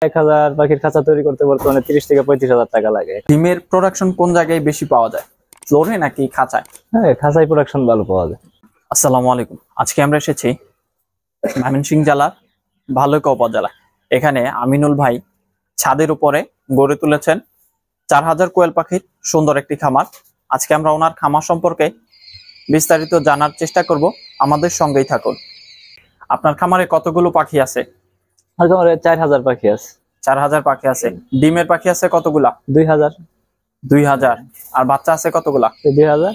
1000 পাখির খাঁচা তৈরি করতে বর্তমানে 30 থেকে 35,000 টাকা লাগে। ডিমের প্রোডাকশন কোন জায়গায় বেশি পাওয়া যায়, ফ্লোরে নাকি খাঁচায়? হ্যাঁ, খাঁচাই প্রোডাকশন ভালো পাওয়া যায়। আসসালামু আলাইকুম। আজকে আমরা এসেছি ময়মনসিংহ জেলার ভালুকা উপজেলা। এখানে আমিনুল ভাই ছাদের উপরে গড়ে তুলেছেন 4000 কোয়েল পাখির সুন্দর একটি খামার। আজকে আমরা ওনার খামার সম্পর্কে বিস্তারিত জানার চেষ্টা করব, আমাদের সঙ্গেই থাকুন। আপনার খামারে কতগুলো পাখি আছে? আর তোমার 4000 পাখি আছে। 4000 পাখি আছে। ডিমের পাখি আছে কতগুলা? 2000। 2000। আর বাচ্চা আছে কতগুলা? 2000।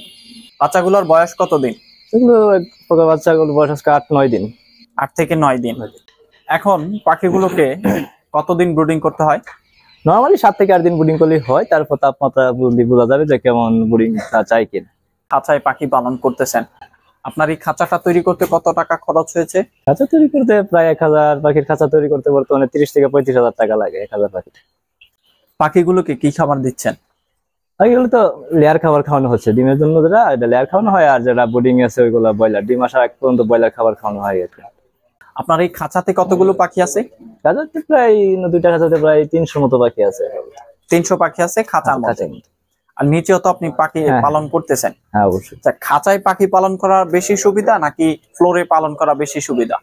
বাচ্চাগুলোর বয়স কতদিন? এগুলো বাচ্চাগুলো বয়স আজকে 8-9 দিন। 8 থেকে 9 দিন। এখন পাখিগুলোকে কতদিন ব্রুডিং করতে হয়? নরমালি 7 থেকে 8 দিন ব্রিডিং করলেই হয়। তারপর তাপমাত্রা বুঝলে বোঝা যাবে যে কেমন ব্রিডিং চাই কিনা। খাঁচায় পাখি পালন করতেছেন, আপনার এই খাঁচাটা তৈরি করতে কত টাকা খরচ হয়েছে? খাঁচা তৈরি করতে প্রায় 1000 পাখির খাঁচা তৈরি করতে বর্তমানে 30 থেকে 35,000 টাকা লাগে 1000 পাখি। পাখিগুলোকে কি খাবার দিচ্ছেন? পাখিগুলো তো লেয়ার খাবার খাওয়ানো হচ্ছে ডিমের জন্য, যেটা এটা লেয়ার খাওয়ানো হয়, আর যেটা ব্রিডিং আছে ওইগুলো ব্রয়লার। ডিম আসার আগ পর্যন্ত ব্রয়লার খাবার খাওয়ানো হয়। আপনার এই খাঁচাতে কতগুলো পাখি আছে? খাঁচাতে প্রায় 2টা খাঁচাতে প্রায় 300 মতো পাখি আছে। 300 পাখি আছে খাঁচার মধ্যে। আর নিচেও তো আপনি পাখি পালন করতেছেন। হ্যাঁ, অবশ্যই। খাঁচায় পাখি পালন করা বেশি সুবিধা নাকি ফ্লোরে পালন করা বেশি সুবিধা?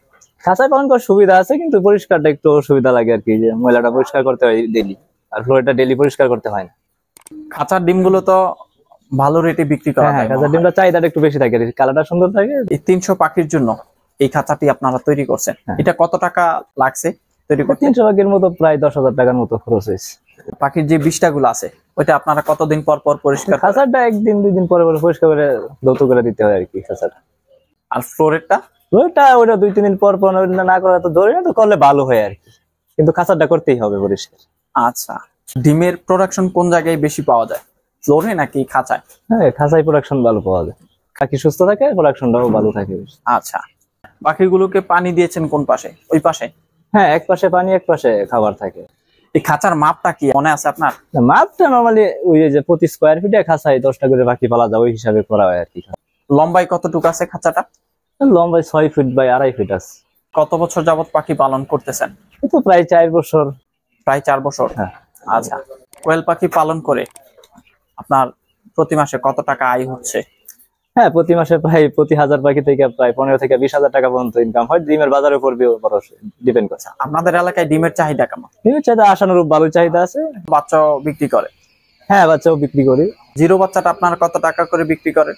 খাঁচায় পালন করার সুবিধা আছে, কিন্তু পরিষ্কারটা একটু অসুবিধা লাগে আর কি, যে ময়লাটা পরিষ্কার করতে হয় ডেইলি, আর ফ্লোরটা ডেইলি পরিষ্কার করতে হয় না। খাঁচার ডিমগুলো তো ভালো রেটে বিক্রি করা হয়। খাঁচার ডিমটা চাহিদাটা একটু বেশি থাকে, কালারটা সুন্দর থাকে। এই 300 পাখির জন্য এই খাঁচাটি আপনারা তৈরি করছেন, এটা কত টাকা লাগছে তৈরি করতে? 300 পাখির মতো প্রায় 10,000 টাকার মতো খরচ হয়েছে। পাখির যে বিষটাগুলো আছে ওইটা আপনারা কতদিন পর পর পরিষ্কার? খাঁচাটা 1-2 দিন পরে পরে পরিষ্কার করে ধৌত করে দিতে হয় আর কি খাঁচাটা। আর ফ্লোরেরটা? ওইটা 2-3 দিন পর পর না করে তো ধরে না তো করলে ভালো হয় আর কি, কিন্তু খাঁচাটা করতেই হবে পরিষ্কার। আচ্ছা, ডিমের প্রোডাকশন কোন জায়গায় বেশি পাওয়া যায়, ফ্লোরে নাকি খাঁচায়? হ্যাঁ, খাঁচাই প্রোডাকশন ভালো পাওয়া যায়। পাখি সুস্থ থাকে, প্রোডাকশনটাও ভালো থাকে। আচ্ছা, পাখিগুলোকে পানি দিয়েছেন কোন পাশে? ওই পাশে? হ্যাঁ, এক পাশে পানি, এক পাশে খাবার থাকে। এই খাঁচার মাপটা কি মনে আছে আপনার? মাপটা নরমালি ওই যে প্রতি স্কোয়ার ফিটে খাঁচায় 10টা করে পাখি পালা যায়, ওই হিসাবে করা হয় আর কি। লম্বায় কতটুকু আছে খাঁচাটা? লম্বায় 6 ফিট বাই 2.5 ফিট আছে। কত বছর যাবত পাখি পালন করতেছেন? এই তো প্রায় 4 বছর। প্রায় 4 বছর। হ্যাঁ। আচ্ছা, কোয়েল পাখি পালন করে আপনার প্রতি মাসে কত টাকা আয় হচ্ছে? হ্যাঁ, প্রতি মাসে প্রায় প্রতি 1000 পাখি থেকে প্রায় 15 থেকে 20,000 টাকা পর্যন্ত ইনকাম হয়। ডিমের বাজারের উপর ডিপেন্ড করছে। আপনাদের এলাকায় ডিমের চাহিদা কেমন? ডিমের চাহিদা আশানুরূপ ভালো চাহিদা আছে। বাচ্চাও বিক্রি করে? হ্যাঁ, বাচ্চাও বিক্রি করি। জিরো বাচ্চাটা আপনারা কত টাকা করে বিক্রি করেন?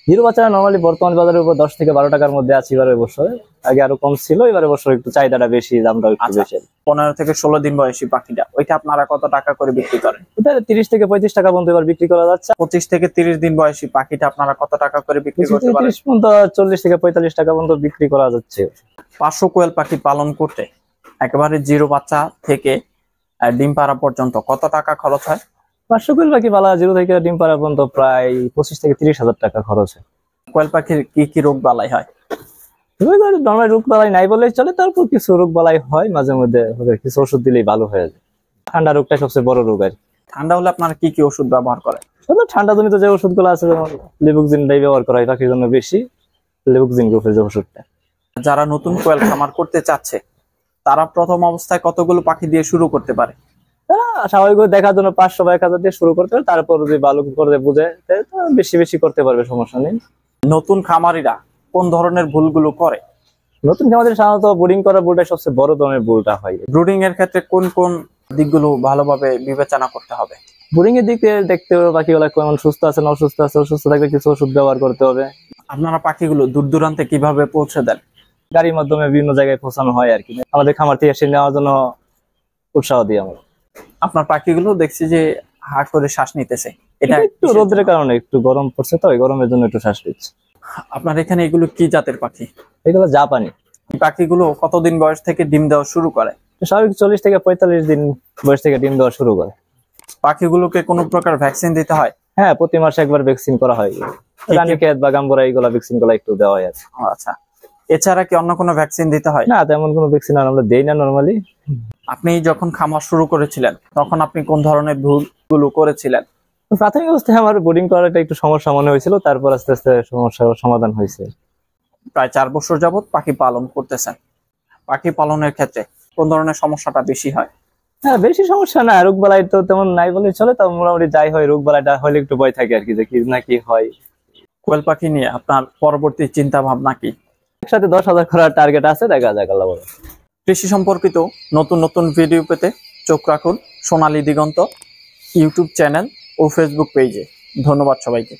জিরো বাচ্চারা নরমালি বর্তমান বাজারের উপর 10 থেকে 12 টাকার মধ্যে আছে এবারে বছরে। আগে আরো কম ছিল, এবারে বছর একটু চাহিদাটা বেশি, দামটা একটু বেশি। 15 থেকে 16 দিন বয়সী পাখিটা, ওইটা আপনারা কত টাকা করে বিক্রি করেন? এটা 30 থেকে 35 টাকা পর্যন্ত এবার বিক্রি করা যাচ্ছে। 25 থেকে 30 দিন বয়সী পাখিটা আপনারা কত টাকা করে বিক্রি করতে পারেন? 40 থেকে 45 টাকা পর্যন্ত বিক্রি করা যাচ্ছে। 500 কোয়েল পাখি পালন করতে একেবারে জিরো বাচ্চা থেকে ডিম পাড়া পর্যন্ত কত টাকা খরচ হয়? 500 কোয়েল পাখি পালা জিরো থেকে ডিম পাড়া পর্যন্ত প্রায় 25 থেকে 30,000 টাকা খরচ হয়। কোয়েল পাখির কি কি রোগ বালাই হয়? নরমাল রোগ বালাই নাই বলেই চলে, তারপর কিছু রোগ বালাই হয় মাঝে মধ্যে, কিছু ওষুধ দিলেই ভালো হয়ে যায়। ঠান্ডা রোগটা সবচেয়ে বড় রোগ আর কি। ঠান্ডা হলে আপনারা কি কি ওষুধ ব্যবহার করেন? শুধু ঠান্ডা জনিত যে ওষুধগুলো আছে, যেমন লেবুকজিনটাই ব্যবহার করা হয় পাখির জন্য বেশি। লেবুকজিন গ্রুপের যে ওষুধটা। যারা নতুন কোয়েল খামার করতে চাচ্ছে তারা প্রথম অবস্থায় কতগুলো পাখি দিয়ে শুরু করতে পারে? স্বাভাবিক দেখার জন্য 500-1000 দিয়ে শুরু করতে পারে, তারপর যদি ভালো করে বুঝে বেশি বেশি করতে পারবে, সমস্যা নেই। নতুন খামারিরা কোন ধরনের ভুলগুলো করে? নতুন খামারে সাধারণত ব্রিডিং করা ভুলটাই সবচেয়ে বড় ধরনের ভুলটা হয়। ব্রুডিং এর ক্ষেত্রে কোন কোন দিকগুলো ভালোভাবে বিবেচনা করতে হবে? ব্রিডিং এর দিকে দেখতে হবে পাখিগুলা কেমন সুস্থ আছে না অসুস্থ আছে। অসুস্থ থাকলে কিছু ওষুধ ব্যবহার করতে হবে। আপনারা পাখিগুলো দূর দূরান্তে কিভাবে পৌঁছে দেন? গাড়ির মাধ্যমে বিভিন্ন জায়গায় পৌঁছানো হয় আর কি। আমাদের খামার থেকে এসে নেওয়ার জন্য উৎসাহ দিই আমরা। আপনার পাখিগুলো দেখছি যে হা করে শ্বাস নিতেছে, এটা একটু রোদের কারণে, একটু গরম পড়ছে তো, ওই গরমের জন্য একটু শ্বাস নিচ্ছে। আপনার এখানে এগুলো কি জাতের পাখি? এগুলো জাপানি। এই পাখিগুলো কতদিন বয়স থেকে ডিম দেওয়া শুরু করে? স্বাভাবিক 40 থেকে 45 দিন বয়স থেকে ডিম দেওয়া শুরু করে। পাখিগুলোকে কোনো প্রকার ভ্যাকসিন দিতে হয়? হ্যাঁ, প্রতি মাসে একবার ভ্যাকসিন করা হয়। রানীক্ষেত বা গাম্বরা এইগুলা ভ্যাকসিন গুলা একটু দেওয়া হয়। আচ্ছা, এছাড়া কি অন্য কোনো ভ্যাকসিন দিতে হয়? না, তেমন কোনো ভ্যাকসিন আমরা দেই না নরমালি। আপনি যখন খামার শুরু করেছিলেন তখন আপনি কোন ধরনের ভুলগুলো করেছিলেন? প্রাথমিক অবস্থায় আমার বোর্ডিং করাটা একটু সমস্যা মনে হয়েছিল, তারপর আস্তে আস্তে সমস্যার সমাধান হয়েছে। প্রায় 4 বছর যাবত পাখি পালন করতেছেন। পাখি পালনের ক্ষেত্রে কোন ধরনের সমস্যাটা বেশি হয়? হ্যাঁ, বেশি সমস্যা না, রোগ বালাই তো তেমন নাই বলে চলে। তো মোটামুটি যাই হয়, রোগ বালাইটা হলে একটু ভয় থাকে আর কি, যে কি না কি হয়। কোয়েল পাখি নিয়ে আপনার পরবর্তী চিন্তা ভাবনা কি? একসাথে 10,000 করার টার্গেট আছে, দেখা যাক আল্লাহ বলে। কৃষি সম্পর্কিত নতুন নতুন ভিডিও পেতে চোখ রাখুন সোনালী দিগন্ত ইউটিউব চ্যানেল ও ফেসবুক পেজে। ধন্যবাদ সবাইকে।